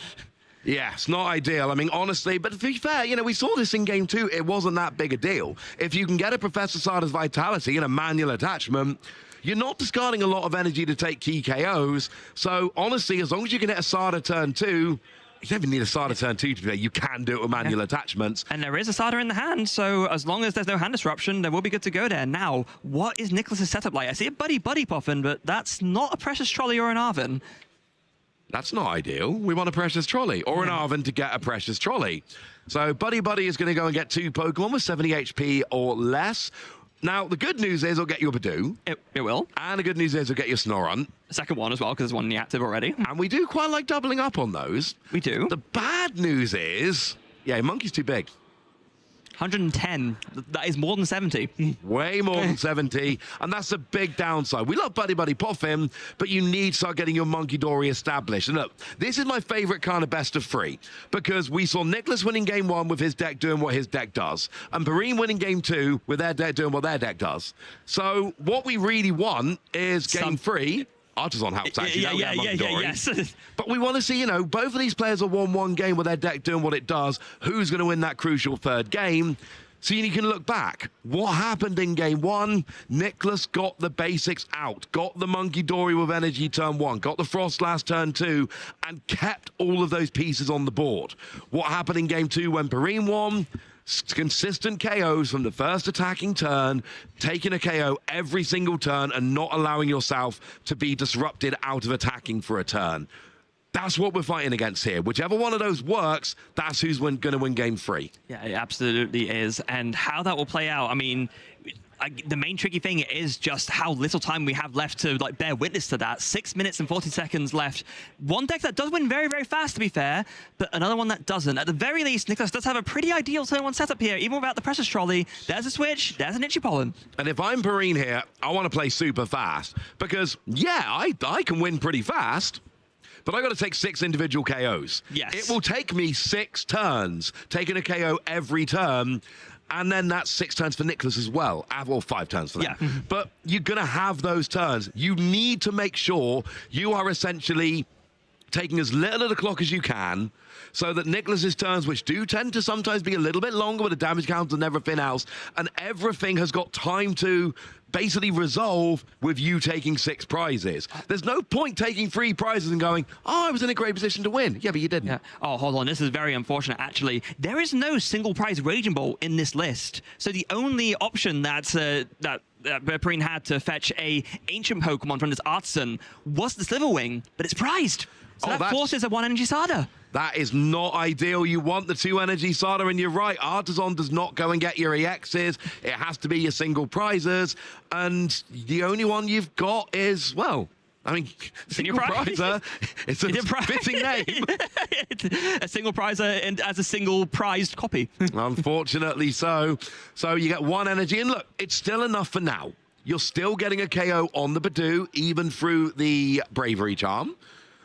Yeah, it's not ideal. I mean, honestly, but to be fair, you know, we saw this in game 2. It wasn't that big a deal. If you can get a Professor Sada's Vitality and a manual attachment, you're not discarding a lot of energy to take key KOs. So honestly, as long as you can hit a Sada turn 2, you don't even need a Sada turn 2 to play. You can do it with manual attachments. And there is a Sada in the hand, so as long as there's no hand disruption, there will be good to go there. Now, what is NIKLAS's setup like? I see a Buddy Puffin, but that's not a Precious Trolley or an Arven. That's not ideal. We want a Precious Trolley or an Arven to get a Precious Trolley. So Buddy is going to go and get 2 Pokemon with 70 HP or less. Now, the good news is it'll get you a Badoo. It will. And the good news is it'll get you a Snorunt. The second one as well, because there's one in the active already. And we do quite like doubling up on those. We do. The bad news is, yeah, Monkey's too big. 110. That is more than 70. Way more than 70. And that's a big downside. We love Buddy Puffin, but you need to start getting your Monkidori established. And look, this is my favorite kind of best of 3, because we saw NIKLAS winning game 1 with his deck doing what his deck does, and PERRINE winning game 2 with their deck doing what their deck does. So what we really want is game 3. Artisan helps, actually. Yes. But we want to see, you know, both of these players have won one game with their deck doing what it does. Who's going to win that crucial 3rd game? So you can look back. What happened in game 1? NIKLAS got the basics out, got the Monkidori with energy turn 1, got the Frostlass turn 2, and kept all of those pieces on the board. What happened in game 2 when PERRINE won? Consistent KOs from the first attacking turn, taking a KO every single turn and not allowing yourself to be disrupted out of attacking for a turn. That's what we're fighting against here. Whichever one of those works, that's who's going to win game 3. Yeah, it absolutely is. And how that will play out, I mean, the main tricky thing is just how little time we have left to like bear witness to that. 6 minutes and 40 seconds left. One deck that does win very, very fast, to be fair, but another one that doesn't. At the very least, NIKLAS does have a pretty ideal turn one setup here, even without the Precious Trolley. There's a switch, there's an Itchy Pollen. And if I'm PERRINE here, I want to play super fast because, yeah, I can win pretty fast. But I got to take 6 individual KOs. Yes. It will take me 6 turns, taking a KO every turn. And then that's 6 turns for NIKLAS as well. Well, 5 turns for them. Yeah. But you're going to have those turns. You need to make sure you are essentially taking as little of the clock as you can so that NIKLAS's turns, which do tend to sometimes be a little bit longer with the damage counter and everything else, and everything has got time to basically resolve with you taking 6 prizes. There's no point taking 3 prizes and going, oh, I was in a great position to win. Yeah, but you didn't. Yeah. Oh, hold on. This is very unfortunate, actually. There is no single prize Raging Bolt in this list. So the only option that PERRINE had to fetch a ancient Pokemon from this Artisan was the Sliverwing, but it's prized. So that forces a 1 energy Sada. That is not ideal. You want the 2 energy Sada, and you're right. Artisan does not go and get your EXs. It has to be your single prizes. And the only one you've got is, well, I mean, single prizer. It's a fitting name. A single prizer and as a single prized copy. Unfortunately so. So you get 1 energy. And look, it's still enough for now. You're still getting a KO on the Badoo, even through the Bravery Charm.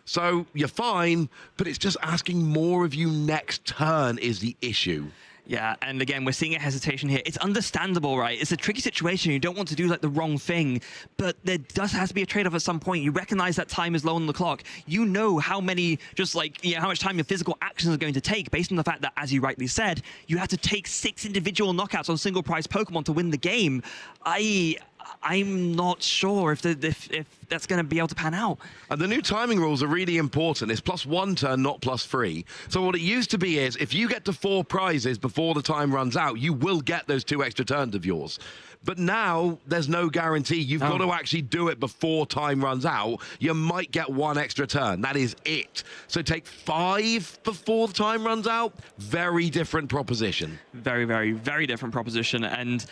So you're fine, but it's just asking more of you next turn is the issue. Yeah, and again, we're seeing a hesitation here. It's understandable, right? It's a tricky situation. You don't want to do like the wrong thing, but there does have to be a trade-off at some point. You recognize that time is low on the clock. You know how many, just like, you know, how much time your physical actions are going to take based on the fact that, as you rightly said, you have to take 6 individual knockouts on single prize Pokemon to win the game. I'm not sure if that's going to be able to pan out. And the new timing rules are really important. It's +1 turn, not +3. So what it used to be is if you get to 4 prizes before the time runs out, you will get those 2 extra turns of yours. But now there's no guarantee. You've got to actually do it before time runs out. You might get 1 extra turn. That is it. So take 5 before the time runs out. Very different proposition. Very, very, very different proposition. And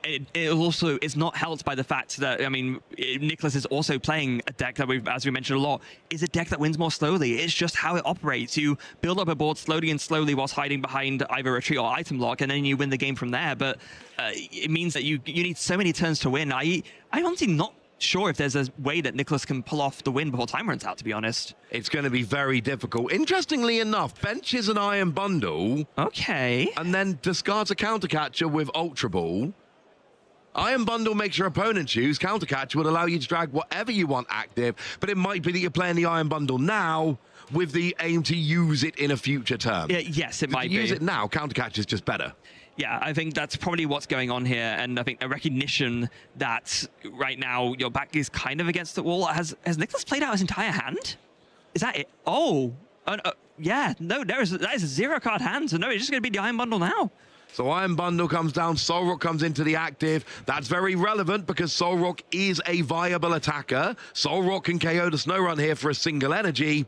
it also is not helped by the fact that, I mean, NIKLAS is also playing a deck that, as we mentioned a lot, is a deck that wins more slowly. It's just how it operates. You build up a board slowly and slowly whilst hiding behind either retreat or item lock, and then you win the game from there. But it means that you need so many turns to win. I'm honestly not sure if there's a way that NIKLAS can pull off the win before time runs out, to be honest. It's going to be very difficult. Interestingly enough, benches an Iron Bundle. Okay. And then discards a Countercatcher with Ultra Ball. Iron Bundle makes your opponent choose. Countercatcher would allow you to drag whatever you want active, but it might be that you're playing the Iron Bundle now with the aim to use it in a future term. Yes, it might be. Use it now, Countercatcher is just better. Yeah, I think that's probably what's going on here, and I think a recognition that right now your back is kind of against the wall. Has NIKLAS played out his entire hand? Is that it? Oh, yeah, no, that is a 0-card hand, so no, it's just going to be the Iron Bundle now. So Iron Bundle comes down, Solrock comes into the active. That's very relevant because Solrock is a viable attacker. Solrock can KO the Snorunt here for a single energy.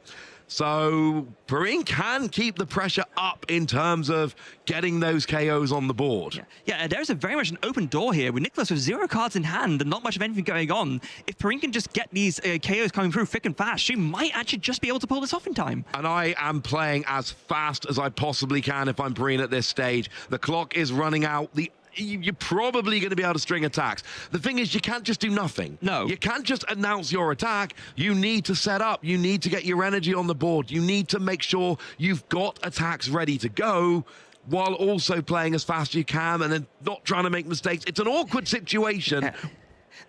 So PERRINE can keep the pressure up in terms of getting those KOs on the board. Yeah, there's very much an open door here with NIKLAS with 0 cards in hand and not much of anything going on. If PERRINE can just get these KOs coming through thick and fast, she might actually just be able to pull this off in time. And I am playing as fast as I possibly can if I'm PERRINE at this stage. The clock is running out. You're probably going to be able to string attacks. The thing is, you can't just do nothing. No. You can't just announce your attack. You need to set up. You need to get your energy on the board. You need to make sure you've got attacks ready to go while also playing as fast as you can and then not trying to make mistakes. It's an awkward situation. Yeah.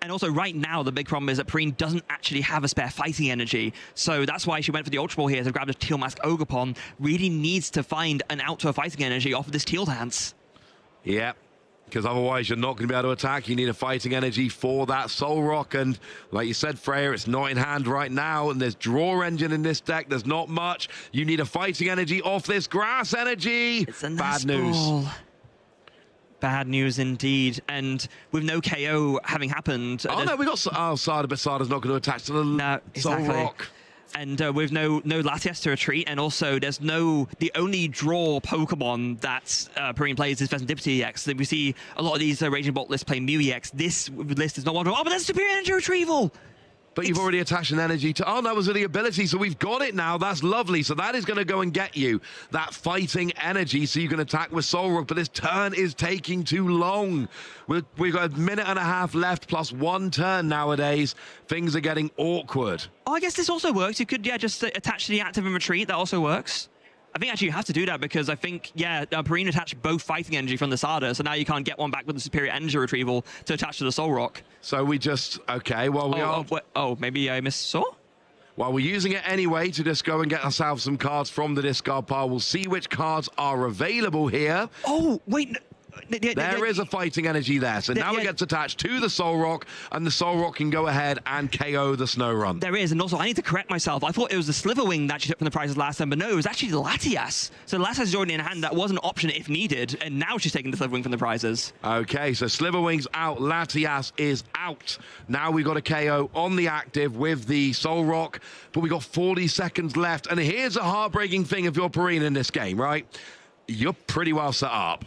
And also, right now, the big problem is that PERRINE doesn't actually have a spare fighting energy. So that's why she went for the Ultra Ball here to grab a Teal Mask Ogerpon. Really needs to find an out to a fighting energy off of this Teal dance. Yeah. Because otherwise you're not going to be able to attack. You need a fighting energy for that Solrock. And like you said, Freya, it's not in hand right now. And there's Draw Engine in this deck. There's not much. You need a fighting energy off this Grass energy. It's a nice ball. Bad news indeed. And with no KO having happened... Oh, no, we got Sada, but Sada's not going to attach to the no, exactly. Solrock. And with no Latias to retreat, and also there's the only draw Pokemon that PERRINE plays is Serendipity EX. We see a lot of these Raging Bolt lists play Mew EX. This list is not one of them. Oh, but that's Superior Energy Retrieval! But you've already attached an energy to... Oh, that was the ability, so we've got it now. That's lovely. So that is going to go and get you that fighting energy so you can attack with Solrock. But this turn is taking too long. We've got a minute and a half left plus 1 turn nowadays. Things are getting awkward. Oh, I guess this also works. You could, just attach to the active and retreat. That also works. I think actually you have to do that because I think, PERRINE attached both fighting energy from the Sada, so now you can't get one back with the Superior Energy Retrieval to attach to the Solrock. So we just, okay, well, we are... Maybe I missaw? Well, we're using it anyway to just go and get ourselves some cards from the discard pile. We'll see which cards are available here. Oh, wait... There is a fighting energy there, so now it gets attached to the Solrock, and the Solrock can go ahead and KO the Snorunt. There is, and also I need to correct myself. I thought it was the Slitherwing that she took from the prizes last time, but no, it was actually the Latias. So the Latias is already in hand. That was an option if needed, and now she's taking the Slitherwing from the prizes. Okay, so Slitherwing's out, Latias is out. Now we've got a KO on the active with the Solrock, but we've got 40 seconds left, and here's a heartbreaking thing if you're PERRINE in this game, right? You're pretty well set up.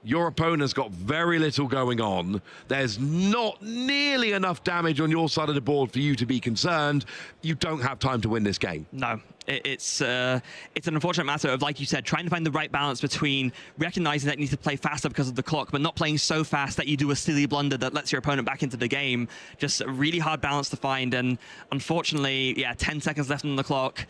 Your opponent's got very little going on. There's not nearly enough damage on your side of the board for you to be concerned. You don't have time to win this game. No, it's an unfortunate matter of, like you said, trying to find the right balance between recognizing that you need to play faster because of the clock, but not playing so fast that you do a silly blunder that lets your opponent back into the game. Just a really hard balance to find, and unfortunately, 10 seconds left on the clock.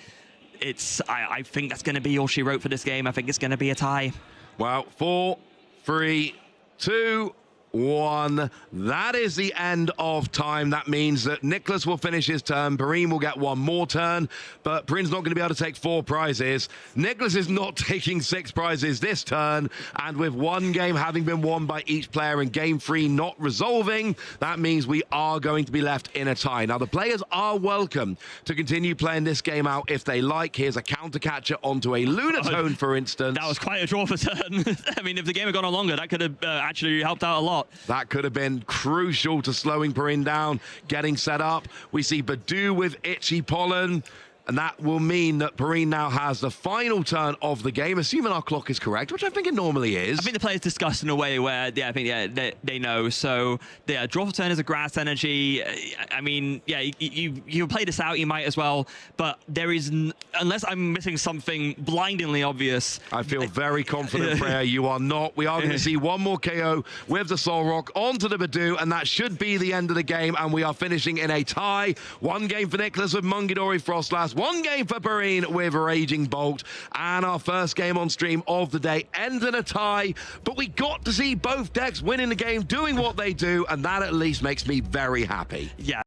I think that's going to be all she wrote for this game. I think it's going to be a tie. Well, 4, 3, 2, 1. That is the end of time. That means that NIKLAS will finish his turn. PERRINE will get 1 more turn, but PERRINE's not going to be able to take 4 prizes. NIKLAS is not taking 6 prizes this turn, and with 1 game having been won by each player and game 3 not resolving, that means we are going to be left in a tie. Now, the players are welcome to continue playing this game out if they like. Here's a counter catcher onto a Lunatone, for instance. That was quite a draw for turn. I mean, if the game had gone on longer, that could have actually helped out a lot. That could have been crucial to slowing PERRINE down, getting set up. We see Badu with Itchy Pollen, and that will mean that PERRINE now has the final turn of the game, assuming our clock is correct, which I think it normally is. I think the players discussed in a way where, they know. So, draw for turn is a grass energy. I mean, you play this out, you might as well, but there is, unless I'm missing something blindingly obvious. I feel very confident, Freya, you are not. We are going to see 1 more KO with the Solrock onto the Badu, and that should be the end of the game, and we are finishing in a tie. 1 game for NIKLAS with Mungidori Frostlass, 1 game for PERRINE with Raging Bolt, and our first game on stream of the day ends in a tie, but we got to see both decks winning the game, doing what they do, and that at least makes me very happy. Yeah,